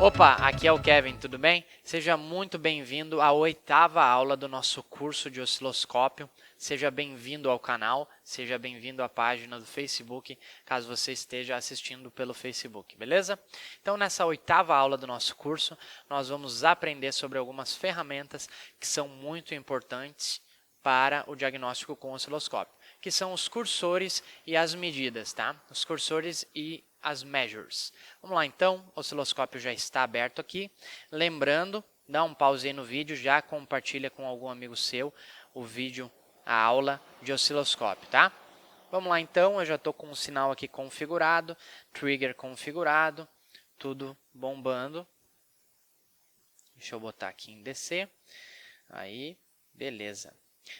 Opa, aqui é o Kevin, tudo bem? Seja muito bem-vindo à 8ª aula do nosso curso de osciloscópio. Seja bem-vindo ao canal, seja bem-vindo à página do Facebook, caso você esteja assistindo pelo Facebook, beleza? Então, nessa 8ª aula do nosso curso, nós vamos aprender sobre algumas ferramentas que são muito importantes para o diagnóstico com osciloscópio, que são os cursores e as medidas, tá? Os cursores e as measures. Vamos lá então, o osciloscópio já está aberto aqui. Lembrando, dá um pause aí no vídeo, já compartilha com algum amigo seu o vídeo, a aula de osciloscópio, tá? Vamos lá então, eu já estou com o sinal aqui configurado, trigger configurado, tudo bombando. Deixa eu botar aqui em DC. Aí, beleza.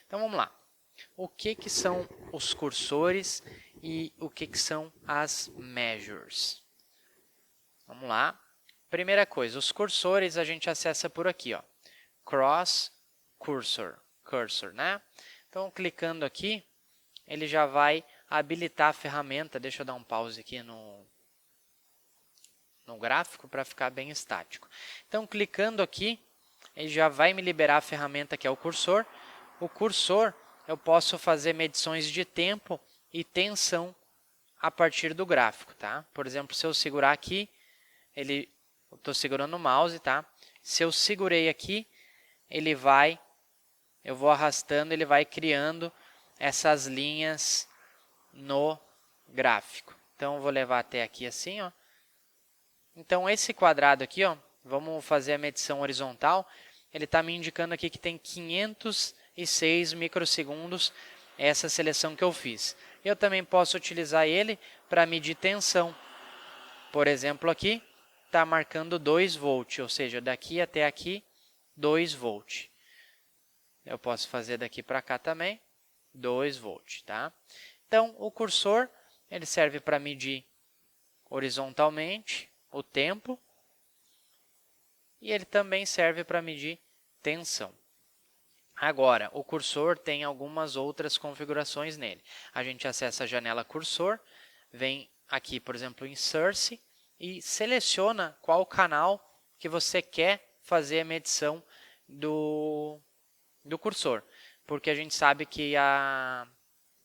Então vamos lá. O que são os cursores e o que são as measures? Vamos lá. Primeira coisa, os cursores a gente acessa por aqui, ó. Cross cursor, né? Então, clicando aqui, ele já vai habilitar a ferramenta. Deixa eu dar um pause aqui no gráfico para ficar bem estático. Então, clicando aqui, ele já vai me liberar a ferramenta que é o cursor. O cursor, eu posso fazer medições de tempo e tensão a partir do gráfico, tá? Por exemplo, se eu segurar aqui, eu estou segurando o mouse, tá? Se eu segurei aqui, eu vou arrastando, ele vai criando essas linhas no gráfico. Então, eu vou levar até aqui assim, ó. Então, esse quadrado aqui, ó, vamos fazer a medição horizontal, ele está me indicando aqui que tem 506 microsegundos essa seleção que eu fiz. Eu também posso utilizar ele para medir tensão. Por exemplo, aqui está marcando 2 volts, ou seja, daqui até aqui, 2 volts. Eu posso fazer daqui para cá também, 2 volts, tá? Então, o cursor, ele serve para medir horizontalmente o tempo e ele também serve para medir tensão. Agora, o cursor tem algumas outras configurações nele. A gente acessa a janela cursor, vem aqui, por exemplo, em Source e seleciona qual canal que você quer fazer a medição do cursor. Porque a gente sabe que a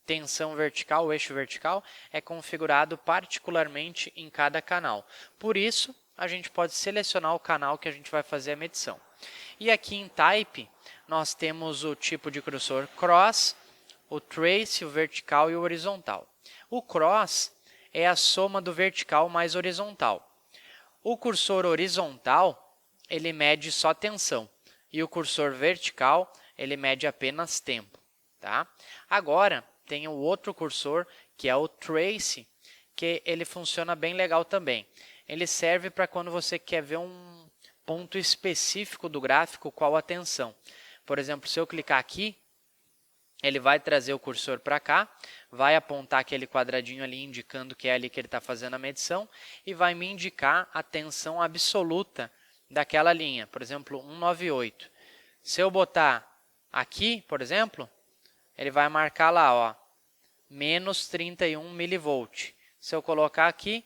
tensão vertical, o eixo vertical, é configurado particularmente em cada canal. Por isso, a gente pode selecionar o canal que a gente vai fazer a medição. E aqui em Type, nós temos o tipo de cursor cross, o trace, o vertical e o horizontal. O cross é a soma do vertical mais horizontal. O cursor horizontal, ele mede só tensão. E o cursor vertical, ele mede apenas tempo, tá? Agora, tem o outro cursor, que é o trace, que ele funciona bem legal também. Ele serve para quando você quer ver um ponto específico do gráfico, qual a tensão. Por exemplo, se eu clicar aqui, ele vai trazer o cursor para cá, vai apontar aquele quadradinho ali, indicando que é ali que ele está fazendo a medição, e vai me indicar a tensão absoluta daquela linha, por exemplo, 198. Se eu botar aqui, por exemplo, ele vai marcar lá, ó, menos 31 milivolt. Se eu colocar aqui,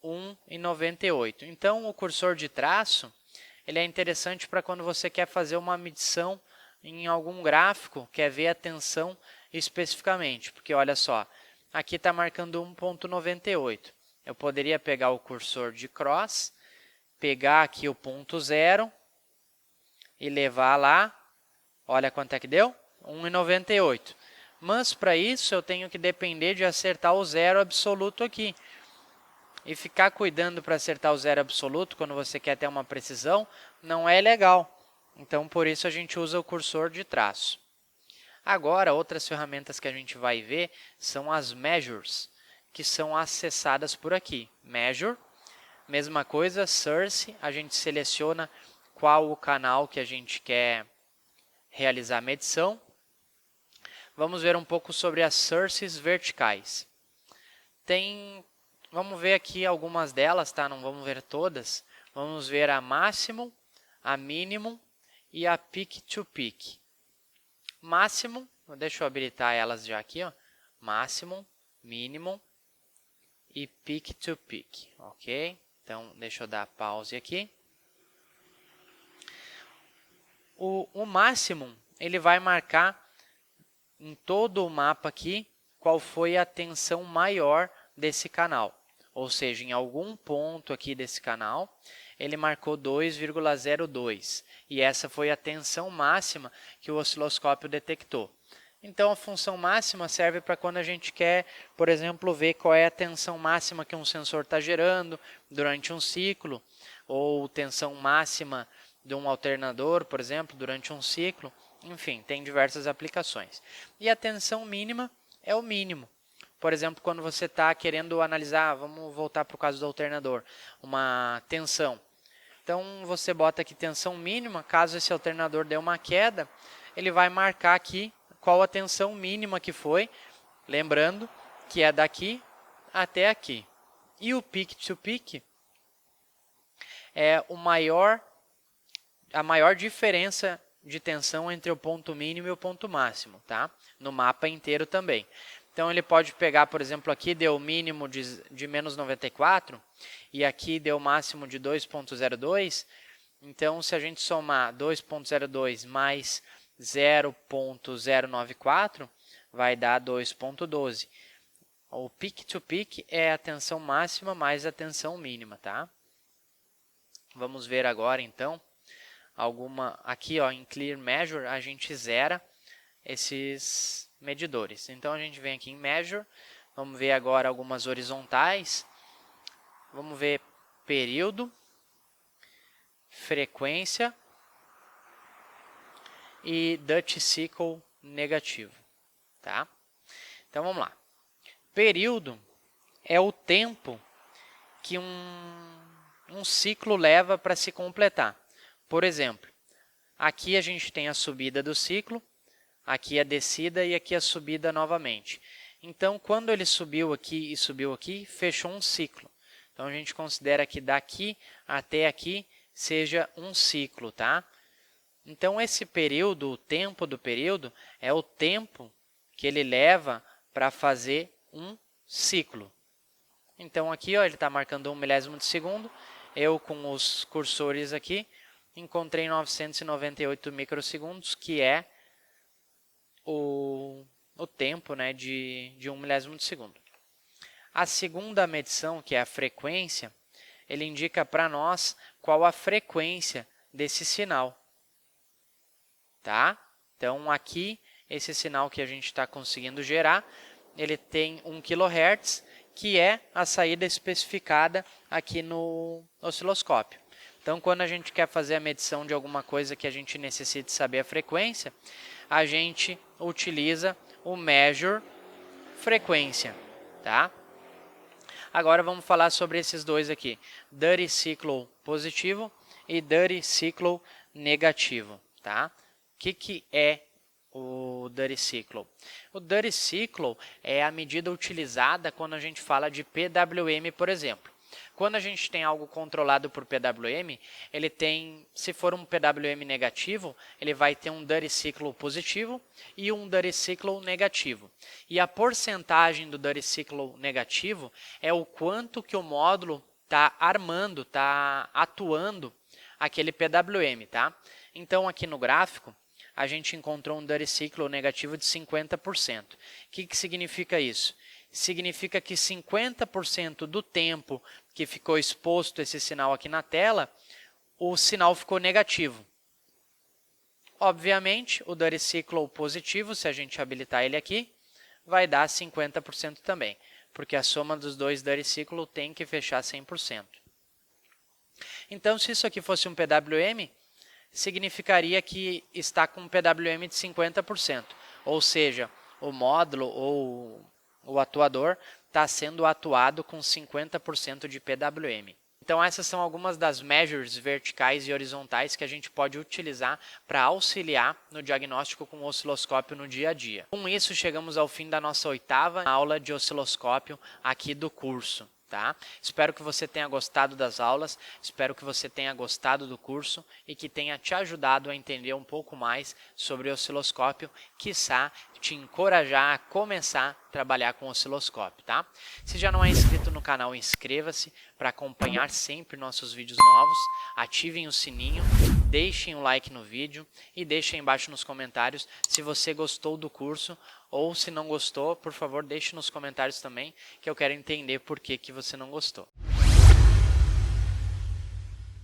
1,98. Então, o cursor de traço, ele é interessante para quando você quer fazer uma medição em algum gráfico, quer ver a tensão especificamente. Porque, olha só, aqui está marcando 1,98. Eu poderia pegar o cursor de cross, pegar aqui o ponto 0 e levar lá. Olha quanto é que deu? 1,98. Mas, para isso, eu tenho que depender de acertar o zero absoluto aqui. E ficar cuidando para acertar o zero absoluto, quando você quer ter uma precisão, não é legal. Então, por isso, a gente usa o cursor de traço. Agora, outras ferramentas que a gente vai ver são as measures, que são acessadas por aqui. Measure, mesma coisa, source, a gente seleciona qual o canal que a gente quer realizar a medição. Vamos ver um pouco sobre as sources verticais. Vamos ver aqui algumas delas, tá? Não vamos ver todas. Vamos ver a máximo, a mínimo e a peak-to-peak. Máximo, deixa eu habilitar elas já aqui, ó. Máximo, mínimo e peak-to-peak, ok? Então, deixa eu dar pause aqui. O máximo, ele vai marcar em todo o mapa aqui qual foi a tensão maior desse canal. Ou seja, em algum ponto aqui desse canal, ele marcou 2,02. E essa foi a tensão máxima que o osciloscópio detectou. Então, a função máxima serve para quando a gente quer, por exemplo, ver qual é a tensão máxima que um sensor está gerando durante um ciclo, ou tensão máxima de um alternador, por exemplo, durante um ciclo. Enfim, tem diversas aplicações. E a tensão mínima é o mínimo. Por exemplo, quando você está querendo analisar, vamos voltar para o caso do alternador, uma tensão. Então, você bota aqui tensão mínima, caso esse alternador dê uma queda, ele vai marcar aqui qual a tensão mínima que foi, lembrando que é daqui até aqui. E o peak-to-peak é a maior diferença de tensão entre o ponto mínimo e o ponto máximo, tá? No mapa inteiro também. Então, ele pode pegar, por exemplo, aqui deu mínimo de menos 94 e aqui deu máximo de 2,02. Então, se a gente somar 2,02 mais 0,094, vai dar 2,12. O peak-to-peak é a tensão máxima mais a tensão mínima, tá? Vamos ver agora, então, aqui ó, em Clear Measure, a gente zera esses medidores. Então, a gente vem aqui em Measure, vamos ver agora algumas horizontais, vamos ver período, frequência e Dutch Cycle negativo, tá? Então, vamos lá. Período é o tempo que um ciclo leva para se completar. Por exemplo, aqui a gente tem a subida do ciclo, aqui a descida e aqui a subida novamente. Então, quando ele subiu aqui e subiu aqui, fechou um ciclo. Então, a gente considera que daqui até aqui seja um ciclo, tá? Então, esse período, o tempo do período, é o tempo que ele leva para fazer um ciclo. Então, aqui ó, ele está marcando 1 milésimo de segundo. Eu, com os cursores aqui, encontrei 998 microsegundos, que é o tempo, né, de 1 milésimo de segundo. A segunda medição, que é a frequência, ele indica para nós qual a frequência desse sinal. Tá? Então, aqui, esse sinal que a gente está conseguindo gerar, ele tem 1 kHz, que é a saída especificada aqui no osciloscópio. Então, quando a gente quer fazer a medição de alguma coisa que a gente necessite saber a frequência, a gente utiliza o Measure frequência, tá? Agora vamos falar sobre esses dois aqui, Dirty Cycle positivo e Dirty Cycle negativo, tá? O que é o Dirty Cycle? O Dirty Cycle é a medida utilizada quando a gente fala de PWM, por exemplo. Quando a gente tem algo controlado por PWM, ele tem, se for um PWM negativo, ele vai ter um Dirty Cycle positivo e um Dirty Cycle negativo. E a porcentagem do Dirty Cycle negativo é o quanto que o módulo está armando, está atuando aquele PWM, tá? Então, aqui no gráfico, a gente encontrou um Dirty Cycle negativo de 50%. O que significa isso? Significa que 50% do tempo que ficou exposto esse sinal aqui na tela, o sinal ficou negativo. Obviamente, o Dirty Cycle positivo, se a gente habilitar ele aqui, vai dar 50% também, porque a soma dos dois Dirty Cycle tem que fechar 100%. Então, se isso aqui fosse um PWM, significaria que está com um PWM de 50%, ou seja, o módulo ou o atuador está sendo atuado com 50% de PWM. Então, essas são algumas das measures verticais e horizontais que a gente pode utilizar para auxiliar no diagnóstico com o osciloscópio no dia a dia. Com isso, chegamos ao fim da nossa 8ª aula de osciloscópio aqui do curso. Tá? Espero que você tenha gostado das aulas, espero que você tenha gostado do curso e que tenha te ajudado a entender um pouco mais sobre o osciloscópio, quiçá te encorajar a começar trabalhar com osciloscópio, tá? Se já não é inscrito no canal, inscreva-se para acompanhar sempre nossos vídeos novos, ativem o sininho, deixem um like no vídeo e deixem embaixo nos comentários se você gostou do curso ou se não gostou, por favor, deixe nos comentários também, que eu quero entender por que você não gostou.